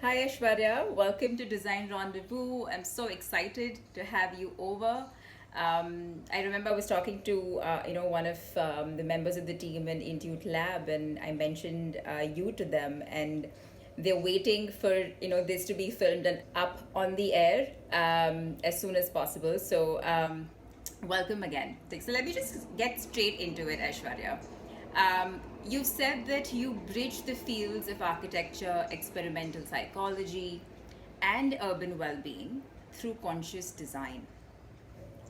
Hi Aishwarya, welcome to Design Rendezvous. I'm so excited to have you over. I remember I was talking to one of the members of the team in Intuit Lab, and I mentioned you to them, and they're waiting for this to be filmed and up on the air as soon as possible. So welcome again. So let me just get straight into it, Aishwarya. You said that you bridge the fields of architecture, experimental psychology, and urban well being through conscious design.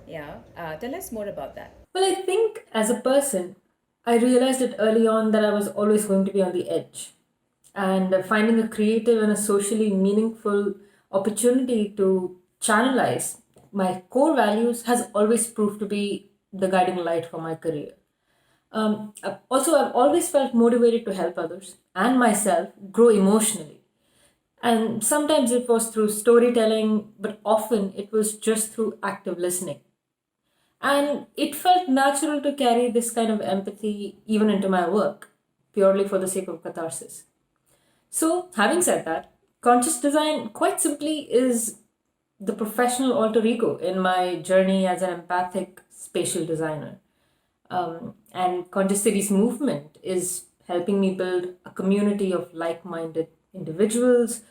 Yeah, tell us more about that. Well, I think as a person, I realized it early on that I was always going to be on the edge. And finding a creative and a socially meaningful opportunity to channelize my core values has always proved to be the guiding light for my career. Also, I've always felt motivated to help others and myself grow emotionally. And sometimes it was through storytelling, but often it was just through active listening. And it felt natural to carry this kind of empathy even into my work, purely for the sake of catharsis. So, having said that, conscious design quite simply is the professional alter ego in my journey as an empathic spatial designer. And Conscious Cities movement is helping me build a community of like minded individuals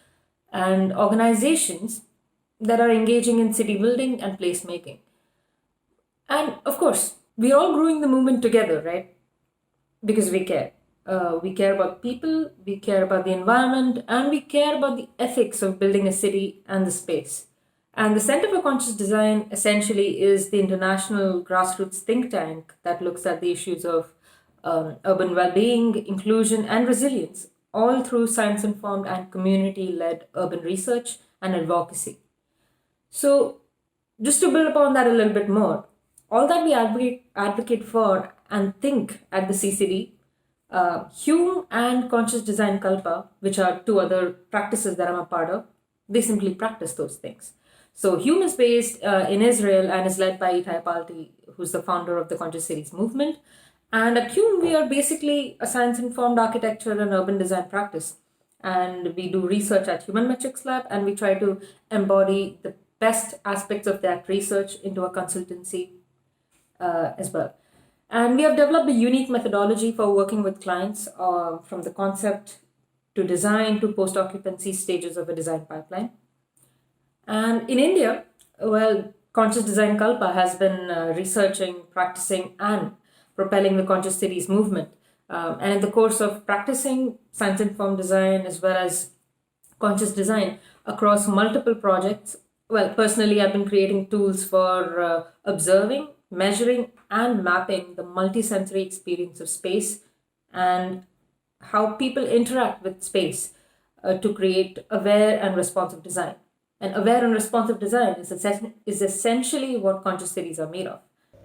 and organizations that are engaging in city building and placemaking. And of course, we're all growing the movement together, right? Because we care. We care about people, we care about the environment, and we care about the ethics of building a city and the space. And the Center for Conscious Design essentially is the international grassroots think tank that looks at the issues of urban well being, inclusion, and resilience, all through science informed and community led urban research and advocacy. So, just to build upon that a little bit more, all that we advocate for and think at the CCD, Hume and Conscious Design Kalpa, which are two other practices that I'm a part of, they simply practice those things. So Hume is based in Israel and is led by Itai Palti, who's the founder of the Conscious Cities movement. And at Hume, we are basically a science-informed architecture and urban design practice. And we do research at Human Metrics Lab, and we try to embody the best aspects of that research into a consultancy as well. And we have developed a unique methodology for working with clients from the concept to design to post occupancy stages of a design pipeline. And in India, well, Conscious Design Kalpa has been researching, practicing, and propelling the conscious cities movement. And in the course of practicing science informed design as well as conscious design across multiple projects, well, personally, I've been creating tools for observing, measuring, and mapping the multisensory experience of space and how people interact with space to create aware and responsive design. And aware and responsive design is essentially what conscious cities are made of.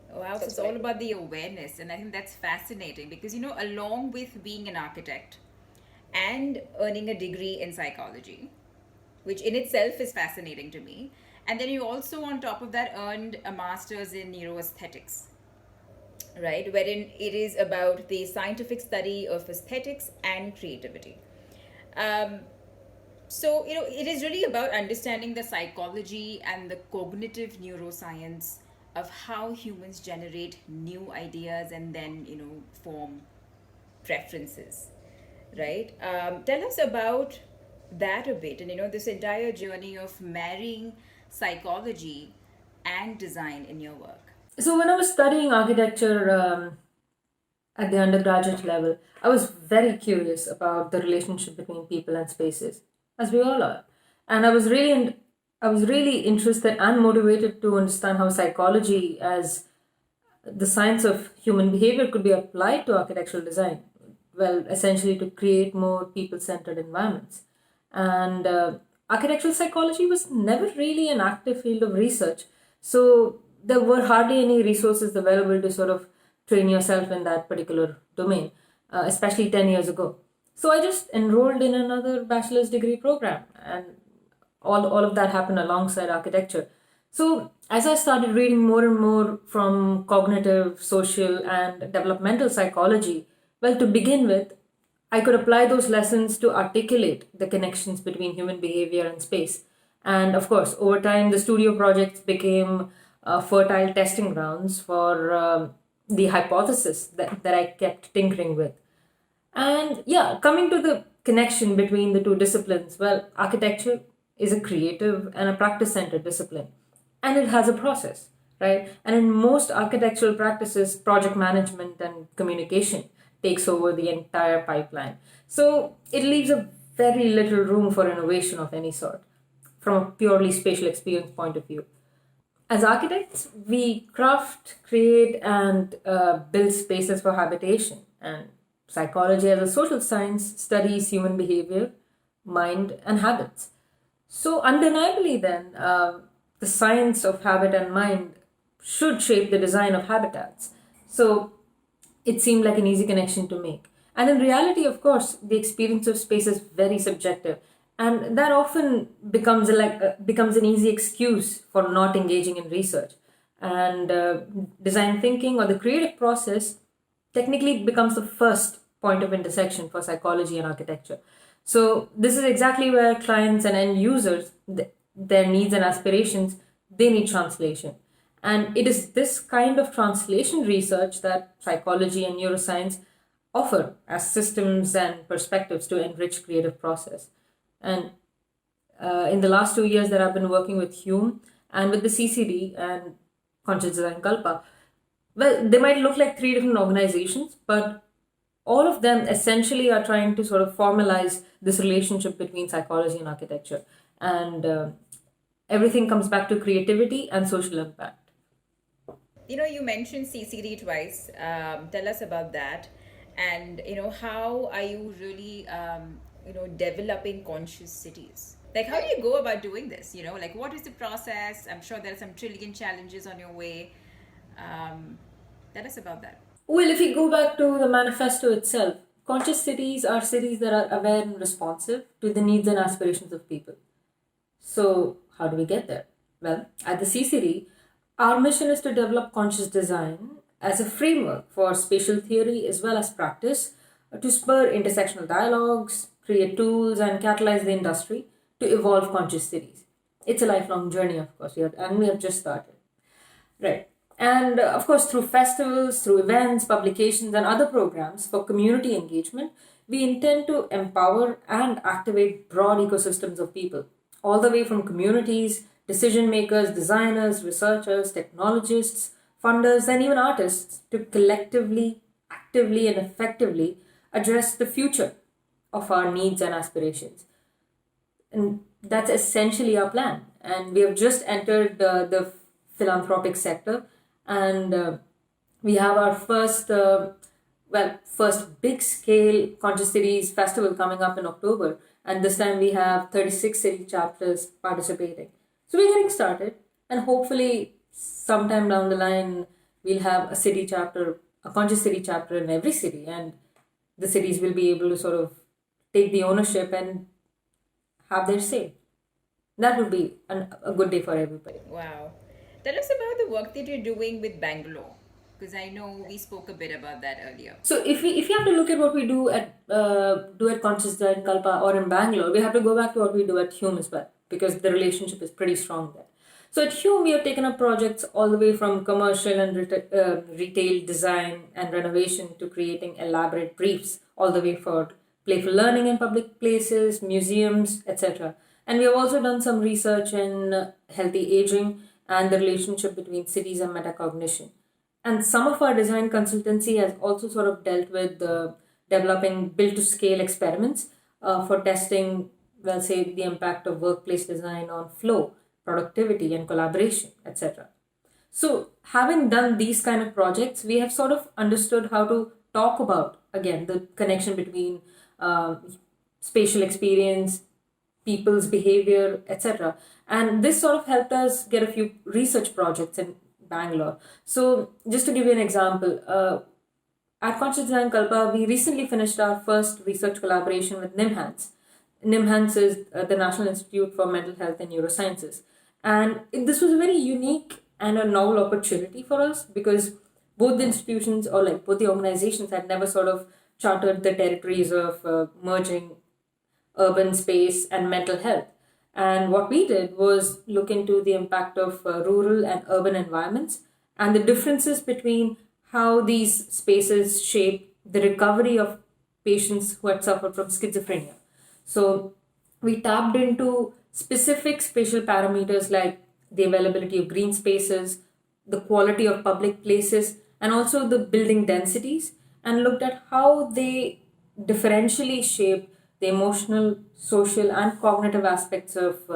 Wow, so it's all about the awareness, and I think that's fascinating because along with being an architect and earning a degree in psychology, which in itself is fascinating to me. And then you also, on top of that, earned a master's in neuroaesthetics, right? Wherein it is about the scientific study of aesthetics and creativity. Um, so it is really about understanding the psychology and the cognitive neuroscience of how humans generate new ideas and then, form preferences, right? Tell us about that a bit, and this entire journey of marrying psychology and design in your work. So, when I was studying architecture at the undergraduate level, I was very curious about the relationship between people and spaces, as we all are. And I was really interested and motivated to understand how psychology, as the science of human behavior, could be applied to architectural design. Well, essentially to create more people-centered environments. And architectural psychology was never really an active field of research, so there were hardly any resources available to sort of train yourself in that particular domain, especially 10 years ago. So I just enrolled in another bachelor's degree program, and all of that happened alongside architecture. So as I started reading more and more from cognitive, social, and developmental psychology, well, to begin with, I could apply those lessons to articulate the connections between human behavior and space. And of course, over time, the studio projects became fertile testing grounds for the hypothesis that I kept tinkering with. And yeah, coming to the connection between the two disciplines, well, architecture is a creative and a practice centered discipline, and it has a process, right? And in most architectural practices, project management and communication takes over the entire pipeline. So it leaves a very little room for innovation of any sort from a purely spatial experience point of view. As architects, we craft, create, and build spaces for habitation. And psychology, as a social science, studies human behavior, mind, and habits. So, undeniably, then, the science of habit and mind should shape the design of habitats. So, it seemed like an easy connection to make. And in reality, of course, the experience of space is very subjective, and that often becomes an easy excuse for not engaging in research. And design thinking or the creative process technically becomes the first point of intersection for psychology and architecture. So this is exactly where clients and end users, their needs and aspirations, they need translation. And it is this kind of translation research that psychology and neuroscience offer as systems and perspectives to enrich creative process. And in the last 2 years that I've been working with Hume and with the CCD and Conscious Design Kalpa, well, they might look like three different organizations, but all of them essentially are trying to sort of formalize this relationship between psychology and architecture. And everything comes back to creativity and social impact. You mentioned CCD twice. Tell us about that. And, how are you really, developing conscious cities? Like, how do you go about doing this? Like, what is the process? I'm sure there are some trillion challenges on your way. Tell us about that. Well, if we go back to the manifesto itself, conscious cities are cities that are aware and responsive to the needs and aspirations of people. So, how do we get there? Well, at the CCD, our mission is to develop conscious design as a framework for spatial theory as well as practice to spur intersectional dialogues, create tools, and catalyze the industry to evolve conscious cities. It's a lifelong journey, of course, and we have just started. Right. And of course, through festivals, through events, publications, and other programs for community engagement, we intend to empower and activate broad ecosystems of people, all the way from communities, decision makers, designers, researchers, technologists, funders, and even artists to collectively, actively, and effectively address the future of our needs and aspirations. And that's essentially our plan. And we have just entered the philanthropic sector, and we have our first big scale Conscious Cities festival coming up in October, and this time we have 36 city chapters participating. So we're getting started, and hopefully sometime down the line we'll have a Conscious City chapter in every city, and the cities will be able to sort of take the ownership and have their say. That would be a good day for everybody. Wow. Tell us about the work that you're doing with Bangalore, because I know we spoke a bit about that earlier. So if you have to look at what we do at Conscious Design Kalpa or in Bangalore, we have to go back to what we do at Hume as well, because the relationship is pretty strong there. So at Hume, we have taken up projects all the way from commercial and retail design and renovation to creating elaborate briefs, all the way for playful learning in public places, museums, etc. And we have also done some research in healthy aging and the relationship between cities and metacognition. And some of our design consultancy has also sort of dealt with developing build-to-scale experiments for testing, well, say, the impact of workplace design on flow, productivity, and collaboration, etc. So, having done these kind of projects, we have sort of understood how to talk about, again, the connection between spatial experience, people's behavior, etc. And this sort of helped us get a few research projects in Bangalore. So just to give you an example, at Conscious Design Kalpa, we recently finished our first research collaboration with NIMHANS. NIMHANS is the National Institute for Mental Health and Neurosciences. And this was a very unique and a novel opportunity for us because both the institutions or like both the organizations had never sort of charted the territories of merging urban space and mental health. And what we did was look into the impact of rural and urban environments and the differences between how these spaces shape the recovery of patients who had suffered from schizophrenia. So we tapped into specific spatial parameters like the availability of green spaces, the quality of public places, and also the building densities, and looked at how they differentially shape the emotional, social, and cognitive aspects of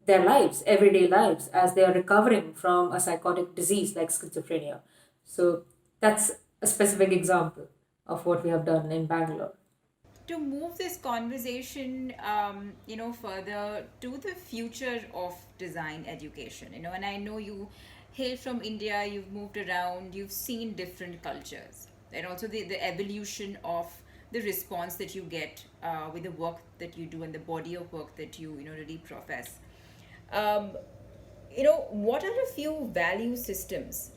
their lives, everyday lives, as they are recovering from a psychotic disease like schizophrenia. So that's a specific example of what we have done in Bangalore. To move this conversation, further to the future of design education, and I know you hail from India, you've moved around, you've seen different cultures, and also the evolution of the response that you get with the work that you do and the body of work that you really profess. Um, what are a few value systems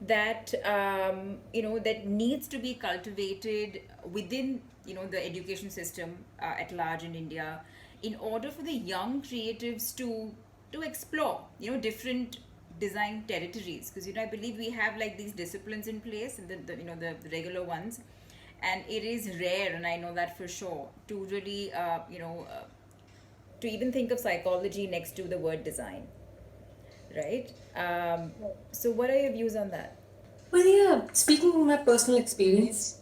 that that needs to be cultivated within the education system at large in India, in order for the young creatives to explore different design territories? Because I believe we have like these disciplines in place, and the regular ones, and it is rare, and I know that for sure, to really to even think of psychology next to the word design, right? So what are your views on that? Well, yeah, speaking from my personal experience,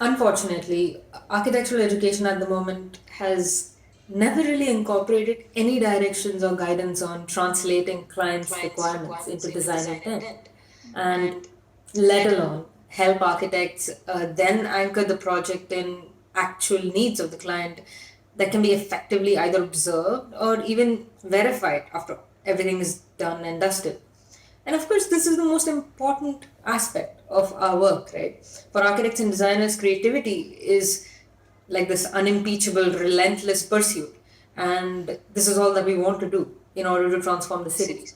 unfortunately, architectural education at the moment has never really incorporated any directions or guidance on translating clients' requirements into design intent, and let alone help architects then anchor the project in actual needs of the client that can be effectively either observed or even verified after everything is done and dusted. And of course, this is the most important aspect of our work, right? For architects and designers, creativity is like this unimpeachable, relentless pursuit. And this is all that we want to do in order to transform the cities.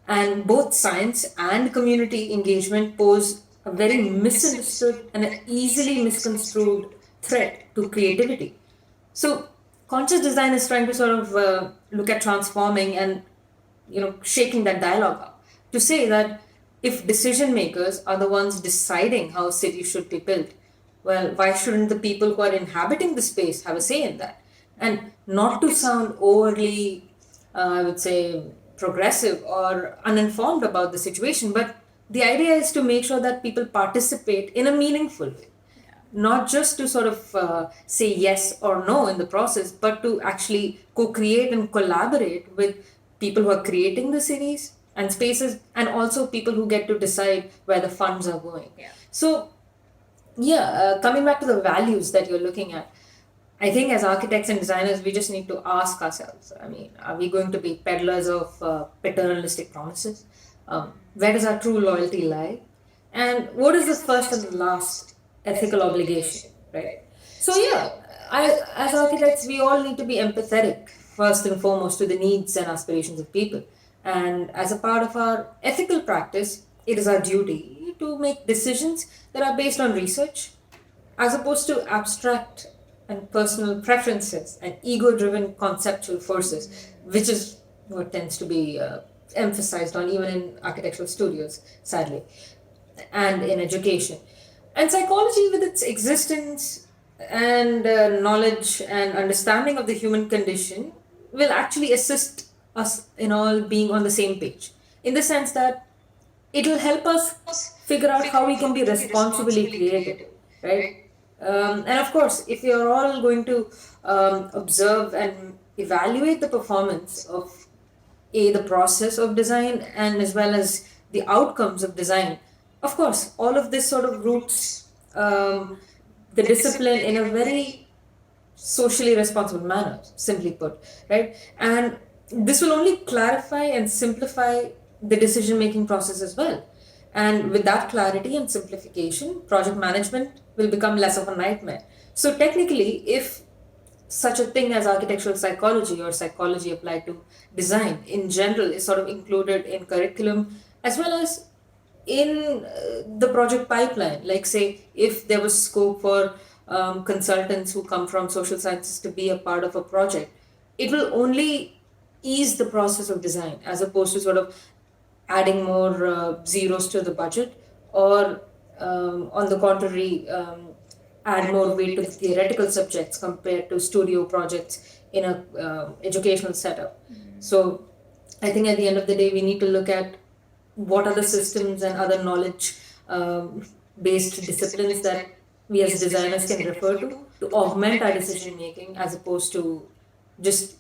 And both science and community engagement pose a very misunderstood and an easily misconstrued threat to creativity. So, conscious design is trying to sort of look at transforming and shaking that dialogue up to say that if decision makers are the ones deciding how cities should be built, well, why shouldn't the people who are inhabiting the space have a say in that? And not to sound overly, I would say, progressive or uninformed about the situation, but the idea is to make sure that people participate in a meaningful way, not just to sort of say yes or no in the process, but to actually co-create and collaborate with people who are creating the cities and spaces, and also people who get to decide where the funds are going. Yeah. So, yeah, coming back to the values that you're looking at, I think as architects and designers, we just need to ask ourselves, I mean, are we going to be peddlers of paternalistic promises? Where does our true loyalty lie? And what is the first and the last ethical obligation, right? So, yeah, as architects, we all need to be empathetic, first and foremost, to the needs and aspirations of people. And as a part of our ethical practice, it is our duty to make decisions that are based on research, as opposed to abstract and personal preferences and ego driven conceptual forces, which is what tends to be emphasized on even in architectural studios, sadly, and in education. And psychology, with its existence and knowledge and understanding of the human condition, will actually assist us in all being on the same page, in the sense that it will help us figure out how we can be responsibly creative, right? And of course, if you're all going to observe and evaluate the performance of the process of design and as well as the outcomes of design, of course, all of this sort of roots the discipline in a very socially responsible manner, simply put, right? And this will only clarify and simplify the decision making process as well. And with that clarity and simplification, project management will become less of a nightmare. So, technically, if such a thing as architectural psychology or psychology applied to design in general is sort of included in curriculum, as well as in the project pipeline. Like, say, if there was scope for consultants who come from social sciences to be a part of a project, it will only ease the process of design as opposed to sort of adding more zeros to the budget, or on the contrary, add more weight to the theoretical subjects compared to studio projects in a educational setup. So I think at the end of the day, we need to look at what are the systems and other knowledge based disciplines that we as designers can refer to augment our decision making, as opposed to just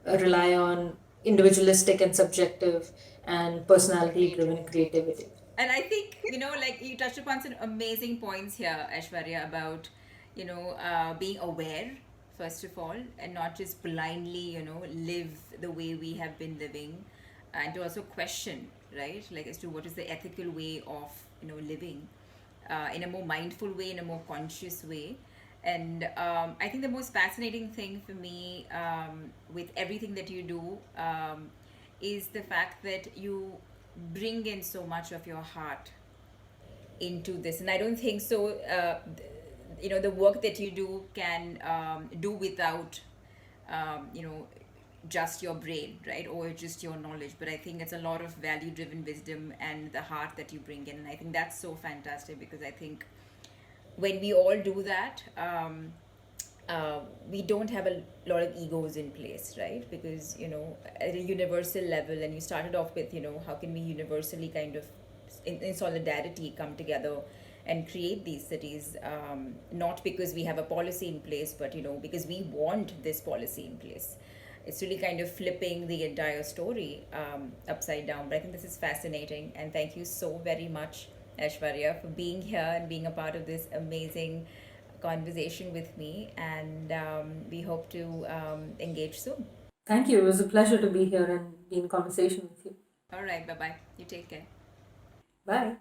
rely on individualistic and subjective and personality driven creativity. And I think, like you touched upon some amazing points here, Aishwarya, about, being aware, first of all, and not just blindly, live the way we have been living, and to also question, right? Like, as to what is the ethical way of, living in a more mindful way, in a more conscious way. And I think the most fascinating thing for me, with everything that you do, is the fact that you bring in so much of your heart into this. And I don't think so, the work that you do can do without, just your brain, right? Or just your knowledge. But I think it's a lot of value driven wisdom and the heart that you bring in. And I think that's so fantastic, because I think when we all do that, we don't have a lot of egos in place, right? Because, at a universal level, and you started off with, how can we universally kind of in solidarity come together and create these cities, not because we have a policy in place, but, because we want this policy in place. It's really kind of flipping the entire story upside down. But I think this is fascinating. And thank you so very much, Aishwarya, for being here and being a part of this amazing conversation with me. And we hope to engage soon. Thank you. It was a pleasure to be here and be in conversation with you. All right. Bye bye. You take care. Bye.